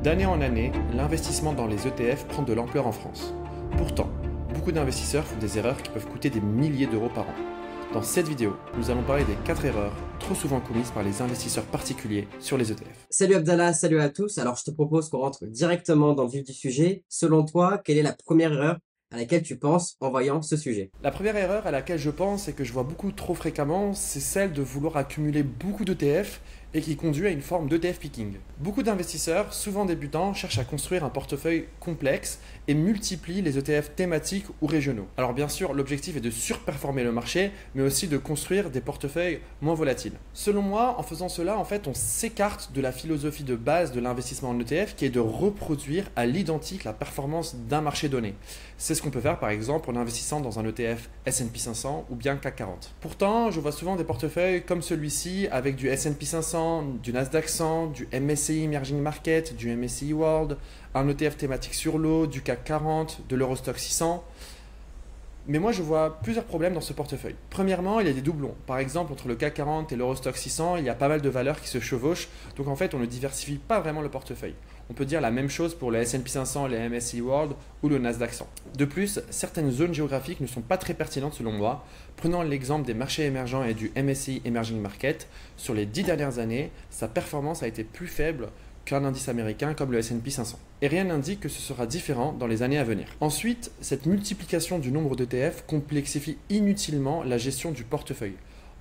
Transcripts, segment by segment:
D'année en année, l'investissement dans les ETF prend de l'ampleur en France. Pourtant, beaucoup d'investisseurs font des erreurs qui peuvent coûter des milliers d'euros par an. Dans cette vidéo, nous allons parler des 4 erreurs trop souvent commises par les investisseurs particuliers sur les ETF. Salut Abdallah, salut à tous. Alors je te propose qu'on rentre directement dans le vif du sujet. Selon toi, quelle est la première erreur à laquelle tu penses en voyant ce sujet? La première erreur à laquelle je pense et que je vois beaucoup trop fréquemment, c'est celle de vouloir accumuler beaucoup d'ETF et qui conduit à une forme d'ETF picking. Beaucoup d'investisseurs, souvent débutants, cherchent à construire un portefeuille complexe et multiplient les ETF thématiques ou régionaux. Alors bien sûr, l'objectif est de surperformer le marché, mais aussi de construire des portefeuilles moins volatiles. Selon moi, en faisant cela, en fait, on s'écarte de la philosophie de base de l'investissement en ETF qui est de reproduire à l'identique la performance d'un marché donné. C'est ce qu'on peut faire par exemple en investissant dans un ETF S&P 500 ou bien CAC 40. Pourtant, je vois souvent des portefeuilles comme celui-ci avec du S&P 500, du Nasdaq 100, du MSCI Emerging Market, du MSCI World, un ETF thématique sur l'eau, du CAC 40, de l'Eurostoxx 600. Mais moi, je vois plusieurs problèmes dans ce portefeuille. Premièrement, il y a des doublons. Par exemple, entre le CAC 40 et l'Eurostoxx 600, il y a pas mal de valeurs qui se chevauchent. Donc en fait, on ne diversifie pas vraiment le portefeuille. On peut dire la même chose pour le S&P 500, le MSCI World ou le Nasdaq 100. De plus, certaines zones géographiques ne sont pas très pertinentes selon moi. Prenons l'exemple des marchés émergents et du MSCI Emerging Market. Sur les 10 dernières années, sa performance a été plus faible qu'un indice américain comme le S&P 500. Et rien n'indique que ce sera différent dans les années à venir. Ensuite, cette multiplication du nombre d'ETF complexifie inutilement la gestion du portefeuille.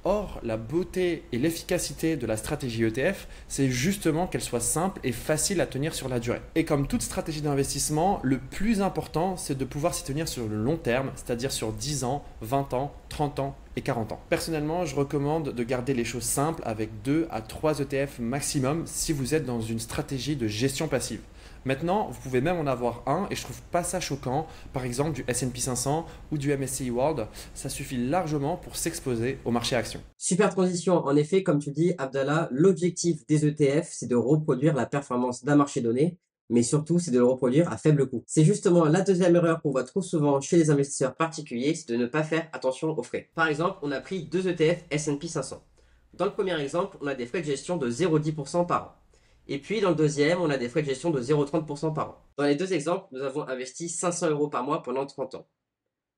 Or, la beauté et l'efficacité de la stratégie ETF, c'est justement qu'elle soit simple et facile à tenir sur la durée. Et comme toute stratégie d'investissement, le plus important, c'est de pouvoir s'y tenir sur le long terme, c'est-à-dire sur 10 ans, 20 ans, 30 ans et 40 ans. Personnellement, je recommande de garder les choses simples avec 2 à 3 ETF maximum si vous êtes dans une stratégie de gestion passive. Maintenant, vous pouvez même en avoir un et je trouve pas ça choquant, par exemple du S&P 500 ou du MSCI World, ça suffit largement pour s'exposer au marché actions. Super transition. En effet, comme tu dis, Abdallah, l'objectif des ETF, c'est de reproduire la performance d'un marché donné, mais surtout, c'est de le reproduire à faible coût. C'est justement la deuxième erreur qu'on voit trop souvent chez les investisseurs particuliers, c'est de ne pas faire attention aux frais. Par exemple, on a pris deux ETF S&P 500. Dans le premier exemple, on a des frais de gestion de 0,10% par an. Et puis dans le deuxième, on a des frais de gestion de 0,30% par an. Dans les deux exemples, nous avons investi 500 euros par mois pendant 30 ans.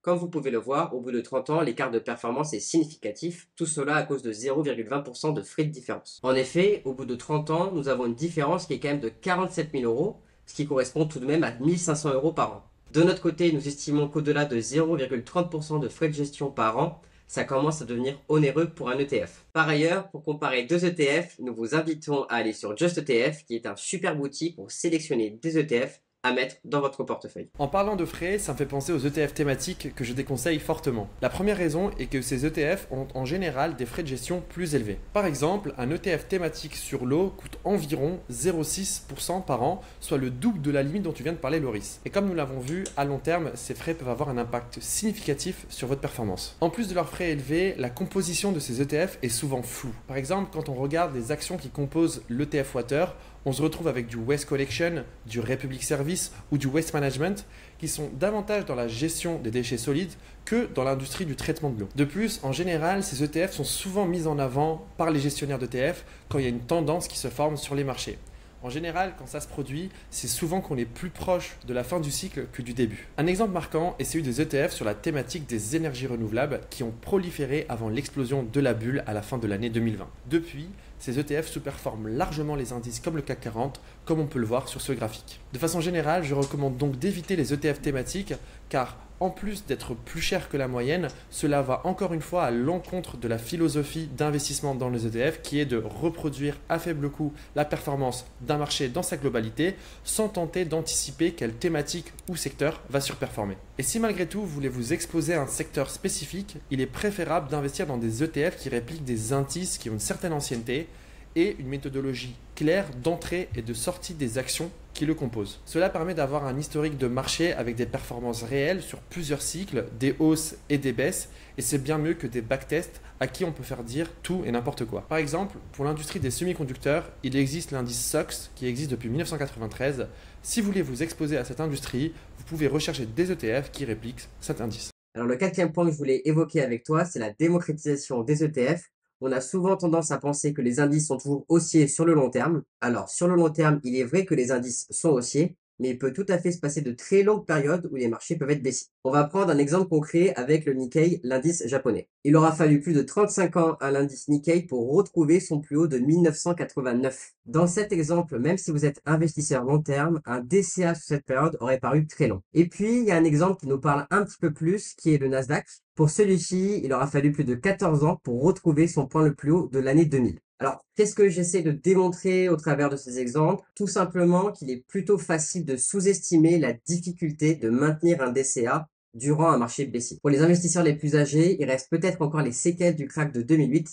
Comme vous pouvez le voir, au bout de 30 ans, l'écart de performance est significatif, tout cela à cause de 0,20% de frais de différence. En effet, au bout de 30 ans, nous avons une différence qui est quand même de 47 000 euros, ce qui correspond tout de même à 1 500 euros par an. De notre côté, nous estimons qu'au-delà de 0,30% de frais de gestion par an, ça commence à devenir onéreux pour un ETF. Par ailleurs, pour comparer deux ETF, nous vous invitons à aller sur Just ETF, qui est un super outil pour sélectionner des ETF à mettre dans votre portefeuille. En parlant de frais, ça me fait penser aux ETF thématiques que je déconseille fortement. La première raison est que ces ETF ont en général des frais de gestion plus élevés. Par exemple, un ETF thématique sur l'eau coûte environ 0,6% par an, soit le double de la limite dont tu viens de parler, Loris. Et comme nous l'avons vu, à long terme, ces frais peuvent avoir un impact significatif sur votre performance. En plus de leurs frais élevés, la composition de ces ETF est souvent floue. Par exemple, quand on regarde les actions qui composent l'ETF Water, on se retrouve avec du Waste Collection, du Republic Service ou du Waste Management qui sont davantage dans la gestion des déchets solides que dans l'industrie du traitement de l'eau. De plus, en général, ces ETF sont souvent mis en avant par les gestionnaires d'ETF quand il y a une tendance qui se forme sur les marchés. En général, quand ça se produit, c'est souvent qu'on est plus proche de la fin du cycle que du début. Un exemple marquant est celui des ETF sur la thématique des énergies renouvelables qui ont proliféré avant l'explosion de la bulle à la fin de l'année 2020. Depuis, ces ETF sous-performent largement les indices comme le CAC 40, comme on peut le voir sur ce graphique. De façon générale, je recommande donc d'éviter les ETF thématiques car en plus d'être plus cher que la moyenne, cela va encore une fois à l'encontre de la philosophie d'investissement dans les ETF qui est de reproduire à faible coût la performance d'un marché dans sa globalité sans tenter d'anticiper quelle thématique ou secteur va surperformer. Et si malgré tout vous voulez vous exposer à un secteur spécifique, il est préférable d'investir dans des ETF qui répliquent des indices qui ont une certaine ancienneté et une méthodologie claire d'entrée et de sortie des actions qui le composent. Cela permet d'avoir un historique de marché avec des performances réelles sur plusieurs cycles, des hausses et des baisses, et c'est bien mieux que des backtests à qui on peut faire dire tout et n'importe quoi. Par exemple, pour l'industrie des semi-conducteurs, il existe l'indice SOX qui existe depuis 1993. Si vous voulez vous exposer à cette industrie, vous pouvez rechercher des ETF qui répliquent cet indice. Alors le quatrième point que je voulais évoquer avec toi, c'est la démocratisation des ETF. On a souvent tendance à penser que les indices sont toujours haussiers sur le long terme. Alors, sur le long terme, il est vrai que les indices sont haussiers, mais il peut tout à fait se passer de très longues périodes où les marchés peuvent être baissiers. On va prendre un exemple concret avec le Nikkei, l'indice japonais. Il aura fallu plus de 35 ans à l'indice Nikkei pour retrouver son plus haut de 1989. Dans cet exemple, même si vous êtes investisseur long terme, un DCA sur cette période aurait paru très long. Et puis, il y a un exemple qui nous parle un petit peu plus, qui est le Nasdaq. Pour celui-ci, il aura fallu plus de 14 ans pour retrouver son point le plus haut de l'année 2000. Alors, qu'est-ce que j'essaie de démontrer au travers de ces exemples? Tout simplement qu'il est plutôt facile de sous-estimer la difficulté de maintenir un DCA durant un marché baissier. Pour les investisseurs les plus âgés, il reste peut-être encore les séquelles du crack de 2008.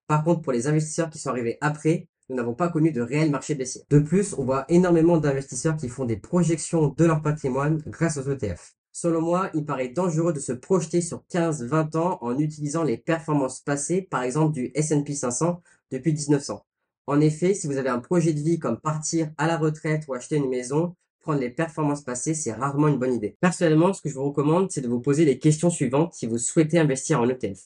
Par contre, pour les investisseurs qui sont arrivés après, nous n'avons pas connu de réel marché baissier. De plus, on voit énormément d'investisseurs qui font des projections de leur patrimoine grâce aux ETF. Selon moi, il paraît dangereux de se projeter sur 15-20 ans en utilisant les performances passées, par exemple du S&P 500 depuis 1900. En effet, si vous avez un projet de vie comme partir à la retraite ou acheter une maison, prendre les performances passées, c'est rarement une bonne idée. Personnellement, ce que je vous recommande, c'est de vous poser les questions suivantes si vous souhaitez investir en ETF.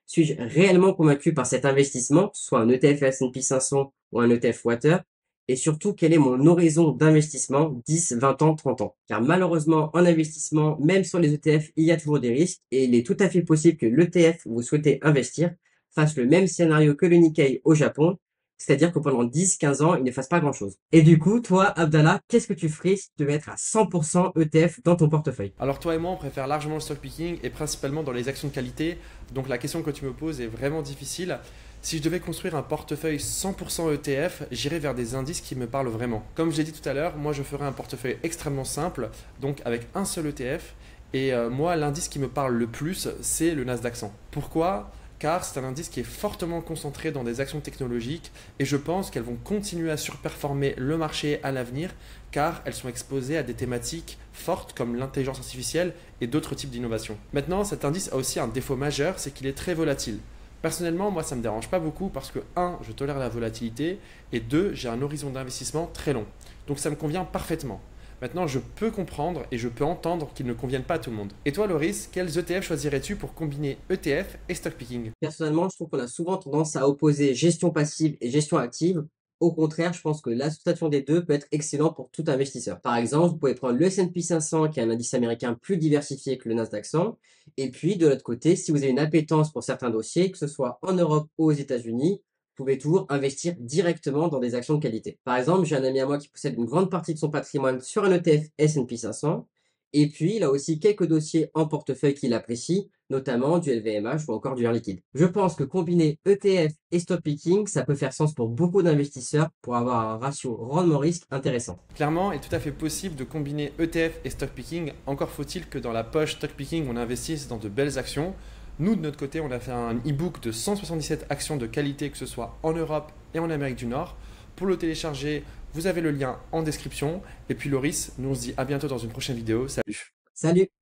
Suis-je réellement convaincu par cet investissement, soit un ETF S&P 500 ou un ETF Water? Et surtout, quel est mon horizon d'investissement 10, 20 ans, 30 ans? Car malheureusement, en investissement, même sur les ETF, il y a toujours des risques et il est tout à fait possible que l'ETF où vous souhaitez investir fasse le même scénario que le Nikkei au Japon, c'est-à-dire que pendant 10, 15 ans, il ne fasse pas grand-chose. Et du coup, toi, Abdallah, qu'est-ce que tu ferais si tu devais être à 100% ETF dans ton portefeuille? Alors toi et moi, on préfère largement le stock picking et principalement dans les actions de qualité. Donc la question que tu me poses est vraiment difficile. Si je devais construire un portefeuille 100% ETF, j'irais vers des indices qui me parlent vraiment. Comme je l'ai dit tout à l'heure, moi je ferais un portefeuille extrêmement simple, donc avec un seul ETF. Et moi, l'indice qui me parle le plus, c'est le Nasdaq 100. Pourquoi? Car c'est un indice qui est fortement concentré dans des actions technologiques et je pense qu'elles vont continuer à surperformer le marché à l'avenir car elles sont exposées à des thématiques fortes comme l'intelligence artificielle et d'autres types d'innovations. Maintenant, cet indice a aussi un défaut majeur, c'est qu'il est très volatile. Personnellement, moi, ça ne me dérange pas beaucoup parce que 1, je tolère la volatilité et 2, j'ai un horizon d'investissement très long. Donc ça me convient parfaitement. Maintenant, je peux comprendre et je peux entendre qu'ils ne conviennent pas à tout le monde. Et toi, Loris, quels ETF choisirais-tu pour combiner ETF et stock picking? Personnellement, je trouve qu'on a souvent tendance à opposer gestion passive et gestion active. Au contraire, je pense que l'association des deux peut être excellent pour tout investisseur. Par exemple, vous pouvez prendre le S&P 500, qui est un indice américain plus diversifié que le Nasdaq 100. Et puis, de l'autre côté, si vous avez une appétence pour certains dossiers, que ce soit en Europe ou aux États-Unis, vous pouvez toujours investir directement dans des actions de qualité. Par exemple, j'ai un ami à moi qui possède une grande partie de son patrimoine sur un ETF S&P 500. Et puis, il a aussi quelques dossiers en portefeuille qu'il apprécie, notamment du LVMH ou encore du Air Liquide. Je pense que combiner ETF et stock picking, ça peut faire sens pour beaucoup d'investisseurs pour avoir un ratio rendement-risque intéressant. Clairement, il est tout à fait possible de combiner ETF et stock picking. Encore faut-il que dans la poche stock picking, on investisse dans de belles actions. Nous, de notre côté, on a fait un e-book de 177 actions de qualité, que ce soit en Europe et en Amérique du Nord. Pour le télécharger, vous avez le lien en description. Et puis Loris, nous on se dit à bientôt dans une prochaine vidéo. Salut! Salut!